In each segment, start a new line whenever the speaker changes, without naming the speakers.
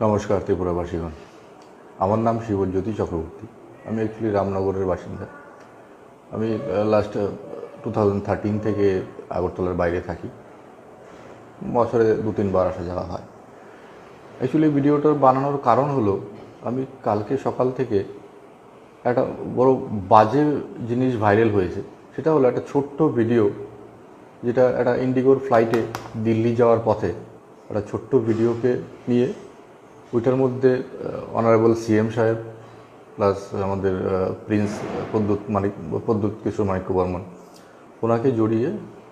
নমস্কার ত্রিপুরাবাসীগণ। আমার নাম শিবজ্যোতি চক্রবর্তী। আমি অ্যাকচুয়ালি রামনগরের বাসিন্দা। আমি লাস্ট 2013 থেকে আগরতলার বাইরে থাকি। বছরে 2-3 বার আসা যাওয়া হয়। অ্যাকচুয়ালি ভিডিওটা বানানোর কারণ হলো, আমি কালকে সকাল থেকে একটা বড় বাজে জিনিস ভাইরাল হয়েছে। সেটা হলো একটা ছোট্ট ভিডিও, যেটা একটা ইন্ডিগোর ফ্লাইটে দিল্লি যাওয়ার পথে একটা ছোট্ট ভিডিওকে নিয়ে ওইটার মধ্যে অনারেবল সিএম সাহেব প্লাস আমাদের প্রিন্স প্রদ্যুৎ কিশোর মাণিক্য বর্মন, ওনাকে জড়িয়ে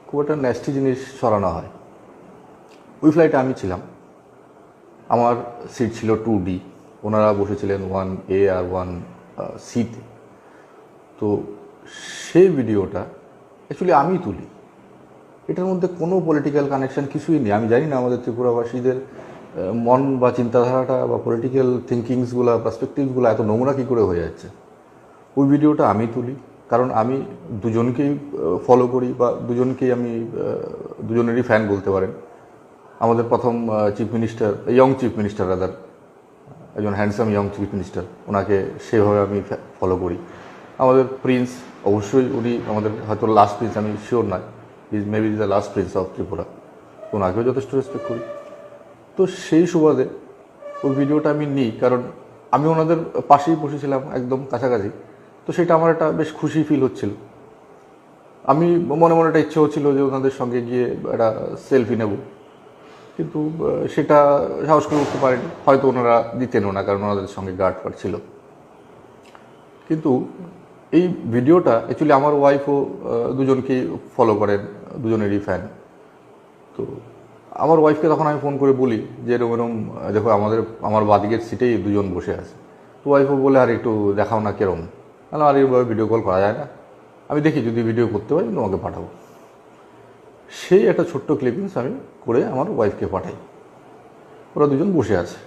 খুব একটা ন্যাস্টি জিনিস সরানো হয়। ওই ফ্লাইটে আমি ছিলাম, আমার সিট ছিল 2D, ওনারা বসেছিলেন 1A আর 1Cতে। তো সেই ভিডিওটা অ্যাকচুয়ালি আমি তুলি। এটার মধ্যে কোনো পলিটিক্যাল কানেকশন কিছুই নেই। আমি জানি না আমাদের ত্রিপুরাবাসীদের মন বা চিন্তাধারাটা বা পলিটিক্যাল থিঙ্কিংসগুলো, পার্সপেক্টিভসগুলো এত নোংরা কী করে হয়ে যাচ্ছে। ওই ভিডিওটা আমি তুলি, কারণ আমি দুজনকেই ফলো করি বা দুজনেরই ফ্যান বলতে পারেন। আমাদের প্রথম chief minister, young chief minister rather, একজন হ্যান্ডসাম ইয়ং চিফ মিনিস্টার, ওনাকে সেভাবে আমি ফলো করি। আমাদের প্রিন্স, অবশ্যই উনি আমাদের হয়তো লাস্ট প্রিন্স, আমি শিওর নয়, maybe the last Prince of Tripura, ওনাকেও যথেষ্ট রেসপেক্ট করি। তো সেই সুবাদে ওই ভিডিওটা আমি নিই, কারণ আমি ওনাদের পাশেই বসেছিলাম, একদম কাছাকাছি। তো সেটা আমার একটা বেশ খুশি ফিল হচ্ছিল। আমি মনে মনে একটা ইচ্ছে হচ্ছিল যে ওনাদের সঙ্গে গিয়ে একটা সেলফি নেব, কিন্তু সেটা সাহস করে উঠতে পারেনি। হয়তো ওনারা দিতেনও না, কারণ ওনাদের সঙ্গে গার্ড ফার্ড ছিল। কিন্তু এই ভিডিওটা অ্যাকচুয়ালি আমার ওয়াইফও দুজনকেই ফলো করেন, দুজনেরই ফ্যান। তো আমার ওয়াইফকে তখন আমি ফোন করে বলি যে এরকম দেখো, আমার বাদিকের সিটেই দুজন বসে আছে। তো ওয়াইফও বলে, আর একটু দেখাও না কেরম। আর এইভাবে ভিডিও কল করা যায় না, আমি দেখি যদি ভিডিও করতে পারি তোমাকে পাঠাবো। সেই একটা ছোট্ট ক্লিপিংস আমি করে আমার ওয়াইফকে পাঠাই। ওরা দুজন বসে আছে,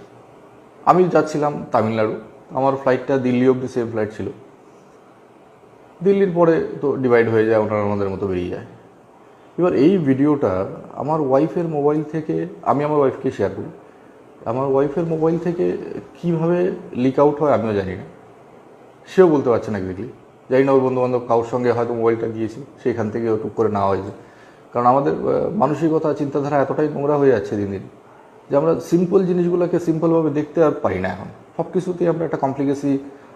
আমি যাচ্ছিলাম তামিলনাড়ু। আমার ফ্লাইটটা দিল্লি অবধি সেম ফ্লাইট ছিল। দিল্লির পরে তো ডিভাইড হয়ে যায়, ওনারা আমাদের মতো বেরিয়ে যায়। এবার এই ভিডিওটা আমার ওয়াইফের মোবাইল থেকে, আমি আমার ওয়াইফকে শেয়ার করি, আমার ওয়াইফের মোবাইল থেকে কীভাবে লিক আউট হয় আমিও জানি না, সেও বলতে পারছে না এক্স্যাক্টলি। জানি না ওর বন্ধুবান্ধব কারোর সঙ্গে হয়তো মোবাইলটা গিয়েছে, সেখান থেকে টুক করে নেওয়া হয়েছে। কারণ আমাদের মানসিকতা, চিন্তাধারা এতটাই নোংরা হয়ে যাচ্ছে দিন দিন, যে আমরা সিম্পল জিনিসগুলোকে সিম্পলভাবে দেখতে আর পারি না। এখন সব কিছুতেই আমরা একটা কমপ্লিকেসি,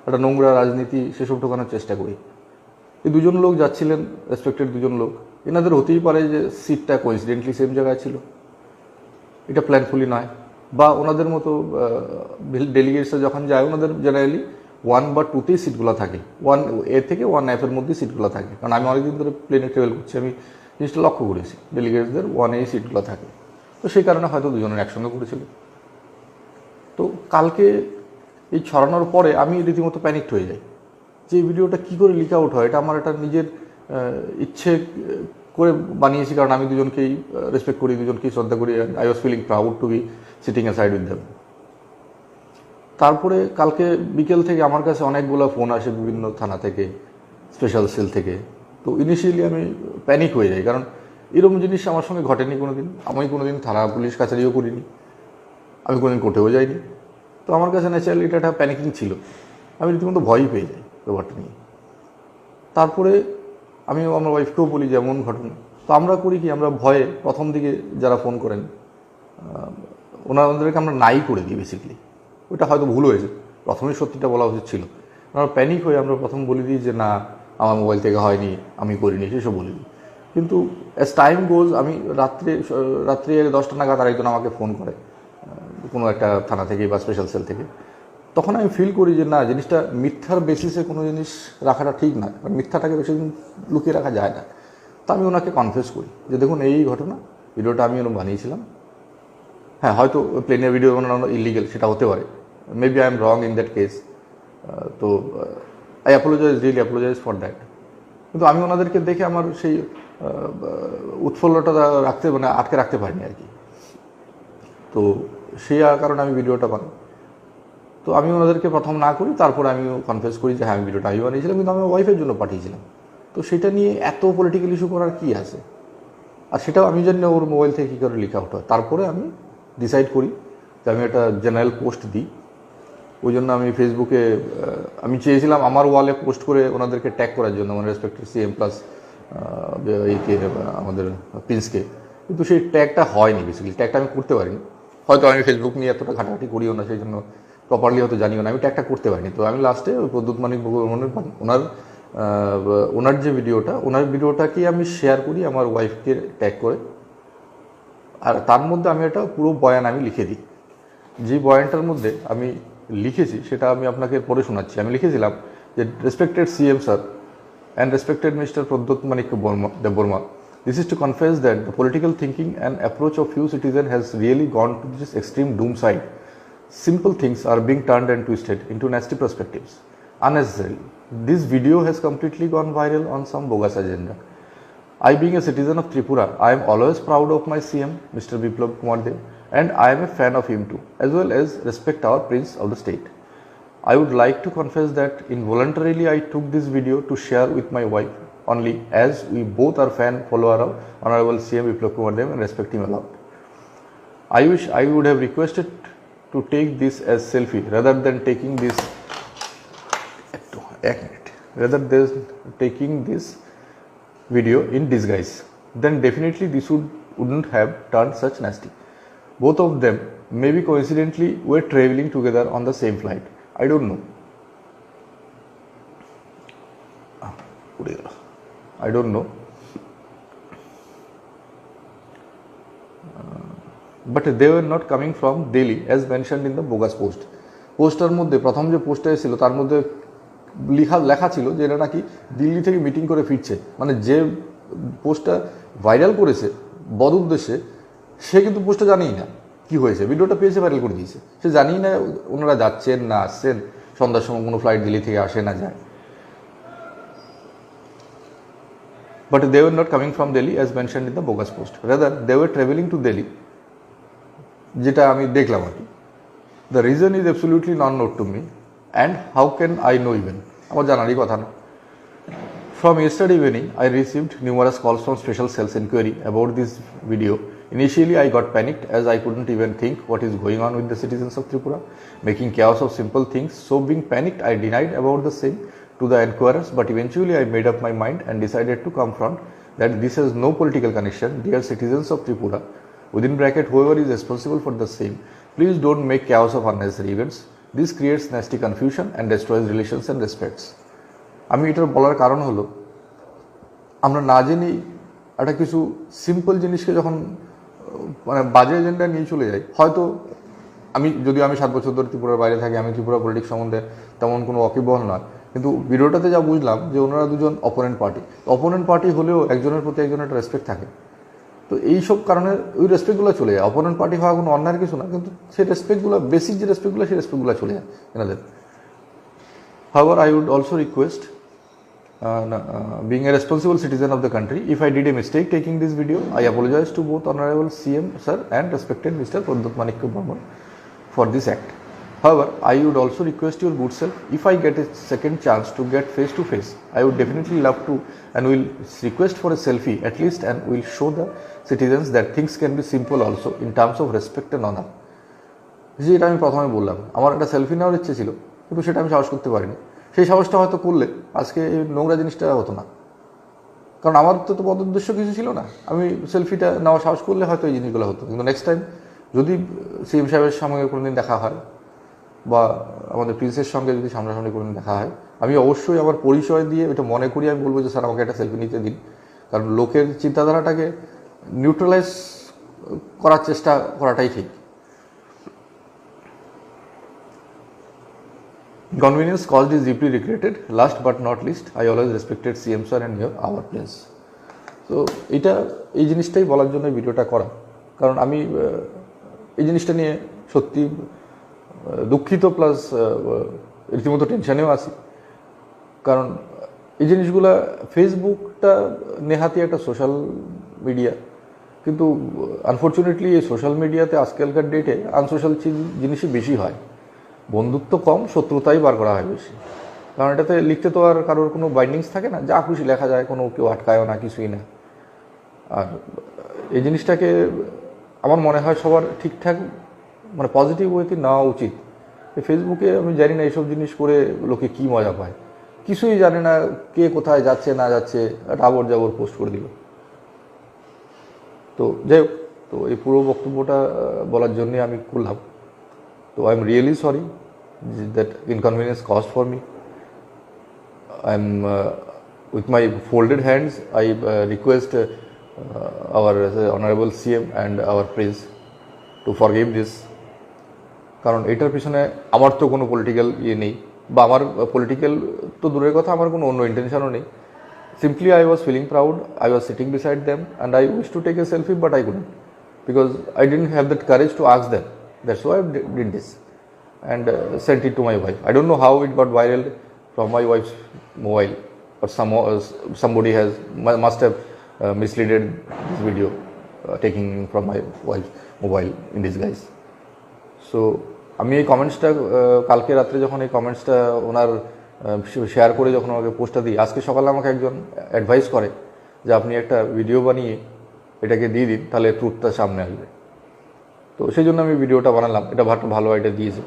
একটা নোংরা রাজনীতি, সেসব ঢোকানোর চেষ্টা করি। এই দুজন লোক যাচ্ছিলেন, রেসপেক্টেড দুজন লোক, এনাদের হতেই পারে যে সিটটা কোইন্সিডেন্টলি সেম জায়গায় ছিল, এটা প্ল্যানফুলি নয়। বা ওনাদের মতো ডেলিগেটসরা যখন যায়, ওনাদের জেনারেলি 1 বা 2তেই সিটগুলো থাকে, 1A থেকে 1F-এর মধ্যে সিটগুলো থাকে। কারণ আমি অনেকদিন ধরে প্লেনে ট্রাভেল করছি, আমি জিনিসটা লক্ষ্য করেছি, ডেলিগেটসদের 1A সিটগুলো থাকে। তো সেই কারণে হয়তো দুজনের একসঙ্গে করেছিল। তো কালকে এই ছড়ানোর পরে আমি রীতিমতো প্যানিকড হয়ে যাই যে এই ভিডিওটা কী করে লিক আউট হয়। এটা আমার একটা নিজের ইচ্ছে করে বানিয়েছি, কারণ আমি দুজনকেই রেসপেক্ট করি, দুজনকেই শ্রদ্ধা করি। I was feeling proud to be sitting aside with them. তারপরে কালকে বিকেল থেকে আমার কাছে অনেকগুলো ফোন আসে বিভিন্ন থানা থেকে, স্পেশাল সেল থেকে। তো ইনিশিয়ালি আমি প্যানিক হয়ে যাই, কারণ এরকম জিনিস আমার সঙ্গে ঘটেনি কোনো দিন। আমি কোনো দিন থানা পুলিশ কাছারিও করিনি, আমি কোনোদিন কোর্টেও যাইনি। তো আমার কাছে ন্যাচারালি এটা একটা প্যানিকিং ছিল, আমি রীতিমতো ভয়ই পেয়ে যাই ব্যাপারটা নিয়ে। তারপরে আমি আমার ওয়াইফকেও বলি যেমন ঘটনা। তো আমরা করি কি, আমরা ভয়ে প্রথম দিকে যারা ফোন করেন ওনাদেরকে আমরা নাই করে দিই বেসিক্যালি। ওইটা হয়তো ভুল হয়েছে, প্রথমেই সত্যিটা বলা উচিত ছিল। আমরা প্যানিক হয়ে আমরা প্রথম বলে দিই যে না, আমার মোবাইল থেকে হয়নি, আমি করিনি, সেসব বলে দিই। কিন্তু অ্যাজ টাইম গোজ, আমি রাত্রে 10টা নাগাদ আরেকজন আমাকে ফোন করে কোনো একটা থানা থেকে বা স্পেশাল সেল থেকে। তখন আমি ফিল করি যে না, জিনিসটা মিথ্যার বেসিসে কোনো জিনিস রাখাটা ঠিক না, কারণ মিথ্যাটাকে বেশি দিন লুকিয়ে রাখা যায় না। তো আমি ওনাকে কনফেস করি যে দেখুন, এই ঘটনা, ভিডিওটা আমি ওরকম বানিয়েছিলাম। হ্যাঁ, হয়তো প্লেনের ভিডিও বানানো ইলিগেল, সেটা হতে পারে, maybe I am wrong in that case. তো I apologise, really apologise for that. কিন্তু আমি ওনাদেরকে দেখে আমার সেই উৎফুল্লতা আটকে রাখতে পারিনি আর কি। তো সেই কারণে আমি ভিডিওটা বানাই। তো আমি ওনাদেরকে প্রথম না করি, তারপরে আমিও কনফেস করি যে হ্যাঁ, আমি ভিডিওটা আমি বানিয়েছিলাম, কিন্তু আমি ওয়াইফের জন্য পাঠিয়েছিলাম। তো সেটা নিয়ে এত পলিটিক্যাল ইস্যু করার কী আছে? আর সেটাও আমি জানি না ওর মোবাইল থেকে কী করে লিক আউট হয়। তারপরে আমি ডিসাইড করি তো আমি একটা জেনারেল পোস্ট দিই। ওই জন্য আমি ফেসবুকে আমি চেয়েছিলাম আমার ওয়ালে পোস্ট করে ওনাদেরকে ট্যাগ করার জন্য, মানে রেসপেক্টেড সিএম প্লাস এইকে আমাদের প্রিন্সকে, কিন্তু সেই ট্যাগটা হয়নি। বেসিক্যালি ট্যাগটা আমি করতে পারিনি, হয়তো আমি ফেসবুক নিয়ে এতটা ঘাটাঘাটি করিও না, সেই জন্য প্রপারলি হয়তো জানিও না, আমি ট্যাগটা করতে পারিনি। তো আমি লাস্টে ওই প্রদ্যুৎ মানিক বর্মনের ওনার যে ভিডিওটাকেই আমি শেয়ার করি আমার ওয়াইফকে ট্যাগ করে, আর তার মধ্যে আমি একটা পুরো বয়ান আমি লিখে দিই। যে বয়ানটার মধ্যে আমি লিখেছি সেটা আমি আপনাকে পড়ে শোনাচ্ছি। আমি লিখেছিলাম যে respected CM sir and respected Mr. Pradyut Manik Debbarma, this is to confess that the political thinking and approach of few citizens has really gone to this extreme doom side. Simple things are being turned and twisted into nasty perspectives unnecessarily. This video has completely gone viral on some bogus agenda. I, being a citizen of Tripura, I am always proud of my CM, Mr. Biplab Kumar Dev, and I am a fan of him too, as well as respect our Prince of the state. I would like to confess that involuntarily I took this video to share with my wife only, as we both are fan follower of Honorable CM Biplab Kumar Dev and respect him a lot. I wish I would have requested to take this as selfie rather than taking this video in disguise. Then definitely this wouldn't have turned such nasty. Both of them maybe coincidentally were traveling together on the same flight. I don't know. But they were not coming from Delhi as mentioned in the bogus post. Poster মধ্যে প্রথম যে পোস্টটা ছিল তার মধ্যে লেখা ছিল যে এরা নাকি দিল্লি থেকে মিটিং করে ফিরছে। মানে যে পোস্টটা ভাইরাল করেছে বদ উদ্দেশ্যে, সে কিন্তু পোস্টটা জানেই না কি হয়েছে, ভিডিওটা পেয়েছে ভাইরাল করে দিয়েছে, সে জানেই না ওনারা যাচ্ছেন না আসছেন, সন্ধ্যার সময় কোনো ফ্লাইট দিল্লি থেকে আসে না যায়। But they were not coming from Delhi as mentioned in the bogus post. Rather, they were traveling to Delhi, যেটা আমি দেখলাম আর কি। The reason is absolutely not known to me, and how can I know even? আমার জানারই কথা না। From yesterday evening, I received numerous calls from special cells inquiry about this video. Initially, I got panicked as I couldn't even think what is going on with the citizens of Tripura, making chaos of simple things. So being panicked, I denied about the same to the inquirers, but eventually I made up my mind and decided to confront that this has no political connection. Dear citizens of Tripura, within bracket whoever is responsible for the same, please don't make chaos of unnecessary events. This creates nasty confusion and destroys relations and respects. আমি এটার বলার কারণ হলো, আমরা না জেনেই একটা কিছু সিম্পল জিনিসকে যখন মানে বাজে এজেন্ডা নিয়ে চলে যাই, হয়তো আমি 7 বছর ধরে ত্রিপুরার বাইরে থাকি, আমি ত্রিপুরা পলিটিক্স সম্বন্ধে তেমন কোনো ওয়াকিবহাল নয়, কিন্তু ভিডিওটাতে যা বুঝলাম যে ওনারা দুজন অপোনেন্ট পার্টি হলেও একজনের প্রতি একজনের একটা রেসপেক্ট থাকে। তো এইসব কারণে ওই রেসপেক্টগুলো চলে যায়। অপোনেন্ট পার্টি হওয়া কোনো অন্যায়ের কিছু না, কিন্তু সেই রেসপেক্টগুলো, বেসিক যে রেসপেক্টগুলো, সেই রেসপেক্টগুলো চলে যায় এনাদের। However, I would also request, being a responsible citizen of the country, if I did a mistake taking this video, I apologize to both Honorable CM Sir and respected Mr. Pradyut Manik Debbarma for this act. However, I would also request your good self, if I get a second chance to get face to face, I would definitely love to and will request for a selfie at least, and will show the citizens that things can be simple also in terms of respect and honor. যেটা আমি প্রথমে বললাম, আমার একটা selfie নেওয়ার ইচ্ছে ছিল, কিন্তু সেটা আমি সাহস করতে পারিনি। সেই সাহসটা হয়তো করলে আজকে এই নোংরা জিনিসটা হতো না, কারণ আমার তো পদ উদ্দেশ্য কিছু ছিল না। আমি সেলফিটা নেওয়া সাহস করলে হয়তো এই জিনিসগুলো হতো। কিন্তু নেক্সট টাইম যদি সিএম সাহেবের সঙ্গে কোনোদিন দেখা হয় বা আমাদের প্রিন্সের সঙ্গে যদি সামনাসামনি কোনোদিন দেখা হয়, আমি অবশ্যই আমার পরিচয় দিয়ে এটা মনে করি আমি বলবো যে স্যার আমাকে একটা সেলফি নিতে দিন, কারণ লোকের চিন্তাধারাটাকে নিউট্রালাইজ করার চেষ্টা করাটাই ঠিক। Convenience caused is deeply regretted. Last but not least, I always respected CM sir and our prince. So এই জিনিসটাই বলার জন্য ভিডিওটা করা, কারণ আমি এই জিনিসটা নিয়ে সত্যি দুঃখিত, প্লাস রীতিমতো টেনশনেও আছি। কারণ এই জিনিসগুলা, ফেসবুকটা নেহাতি একটা সোশ্যাল মিডিয়া, কিন্তু আনফর্চুনেটলি এই সোশ্যাল মিডিয়াতে আজকালকার ডেটে আনসোশ্যাল জিনিসই বেশি হয়। বন্ধুত্ব কম, শত্রুতাই বার করা হয় বেশি, কারণ এটাতে লিখতে তো আর কারোর কোনো বাইন্ডিংস থাকে না, যা খুশি লেখা যায়, কোনো কেউ আটকায়ও না, কিছুই না। আর এই জিনিসটাকে আমার মনে হয় সবার ঠিকঠাক মানে পজিটিভ ওয়েতে নেওয়া উচিত। ফেসবুকে আমি জানি না এইসব জিনিস করে লোকে কী মজা পায়, কিছুই জানে না কে কোথায় যাচ্ছে না যাচ্ছে, একটা আবর জাবর পোস্ট করে দিল। তো যাই হোক, তো এই পুরো বক্তব্যটা বলার জন্যে আমি করলাম। তো I am really sorry that inconvenience cost for me. I am with my folded hands I request our honorable CM and our prince to forgive this, কারণ এটার পিছনে আমার তো কোনো পলিটিক্যাল নেই, বা আমার পলিটিক্যাল তো দূরের কথা, আমার কোনো অন্য ইন্টেনশনও নেই। Simply I was feeling proud, I was sitting beside them and I wished to take a selfie but I couldn't because I didn't have that courage to ask them. That's why I did this and sent it to my wife. I don't know how it got viral from my wife's mobile, or somebody must have misleaded this video taking from my wife's mobile in disguise. So আমি এই কমেন্টসটা কালকে রাত্রে যখন এই কমেন্টসটা ওনার share করে যখন আমাকে পোস্টটা দিই, আজকে সকালে আমাকে একজন অ্যাডভাইস করে যে আপনি একটা ভিডিও বানিয়ে এটাকে দিয়ে দিন, তাহলে ট্রুথটা সামনে আসবে। তো সেই জন্য আমি ভিডিওটা বানালাম। এটা ভালো আইডিয়া দিয়েছে,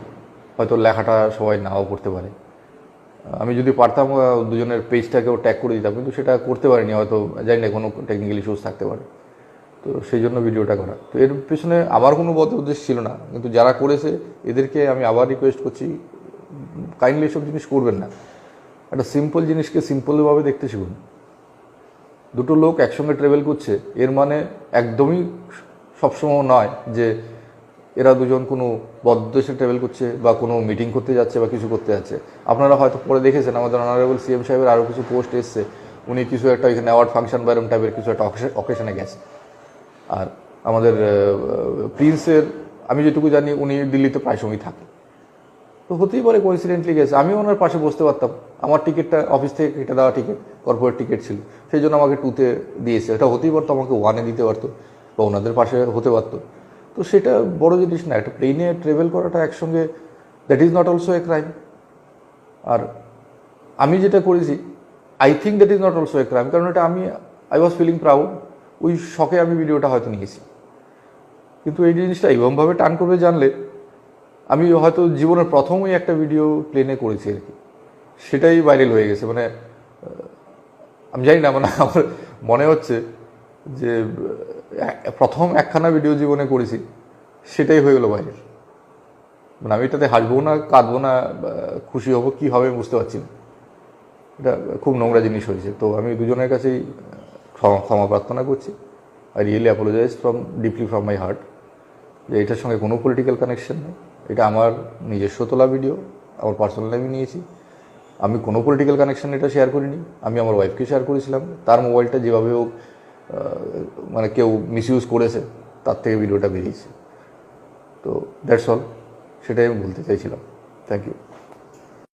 হয়তো লেখাটা সবাই নাও করতে পারে। আমি যদি পারতাম দুজনের পেজটাকেও ট্যাগ করে দিতাম, কিন্তু সেটা করতে পারিনি, হয়তো জানি না কোনো টেকনিক্যাল ইস্যুস থাকতে পারে। তো সেই জন্য ভিডিওটা করা। তো এর পেছনে আমার কোনো বদ উদ্দেশ্য ছিল না, কিন্তু যারা করেছে এদেরকে আমি আবার রিকোয়েস্ট করছি, কাইন্ডলি এসব জিনিস করবেন না। একটা সিম্পল জিনিসকে সিম্পলভাবে দেখতে শিখুন। দুটো লোক একসঙ্গে ট্রাভেল করছে, এর মানে একদমই সবসময় নয় যে এরা দুজন কোনো বদদেশে ট্রাভেল করছে বা কোনো মিটিং করতে যাচ্ছে বা কিছু করতে যাচ্ছে। আপনারা হয়তো পরে দেখেছেন আমাদের অনারেবল CM সাহেবের আরও কিছু পোস্ট এসছে, উনি কিছু একটা এখানে অ্যাওয়ার্ড ফাংশন বা এরকম টাইপের কিছু একটা অকেশনে গেছে। আর আমাদের প্রিন্সের আমি যেটুকু জানি উনি দিল্লিতে প্রায় সময় থাকে, তো হতেই পারে কোইন্সিডেন্টলি গেছে। আমিও ওনার পাশে বসতে পারতাম, আমার টিকিটটা অফিস থেকে কেটে দেওয়া টিকিট, কর্পোরেট টিকিট ছিল, সেই জন্য আমাকে 2-তে দিয়েছে। এটা হতেই পারতো আমাকে 1-এ দিতে পারতো বা ওনাদের পাশে হতে পারতো। তো সেটা বড় জিনিস না। একটা প্লেনে ট্রাভেল করাটা একসঙ্গে, that is not also a crime. আর আমি যেটা করেছি, I think that is not also a crime, কারণ এটা আই ওয়াজ ফিলিং প্রাউড, ওই শখে আমি ভিডিওটা হয়তো নিয়েছি। কিন্তু এই জিনিসটা এরকমভাবে টার্ন করবে জানলে, আমি হয়তো জীবনের প্রথমই একটা ভিডিও প্লেনে করেছি আর কি, সেটাই ভাইরাল হয়ে গেছে। মানে আমি জানি না, মানে আমার মনে হচ্ছে যে প্রথম একখানা ভিডিও জীবনে করেছি, সেটাই হয়ে গেলো ভাইরাল। মানে আমি এটাতে হাসবো না, কাঁদবো না, খুশি হব, কী হবে বুঝতে পারছি না। এটা খুব নোংরা জিনিস হয়েছে। তো আমি দুজনের কাছেই ক্ষমা প্রার্থনা করছি। I really apologize deeply from my heart, যে এটার সঙ্গে কোনো পলিটিক্যাল কানেকশন নেই। এটা আমার নিজস্ব তোলা ভিডিও, আমার পার্সোনাল আমি নিয়েছি। আমি কোনো পলিটিক্যাল কানেকশন এটা শেয়ার করিনি। আমি আমার ওয়াইফকে শেয়ার করেছিলাম, তার মোবাইলটা যেভাবে হোক মানে কেউ মিসইউজ করেছে, তার থেকে ভিডিওটা বেরিয়েছে। তো দ্যাটস অল, সেটাই আমি বলতে চাইছিলাম। Thank you.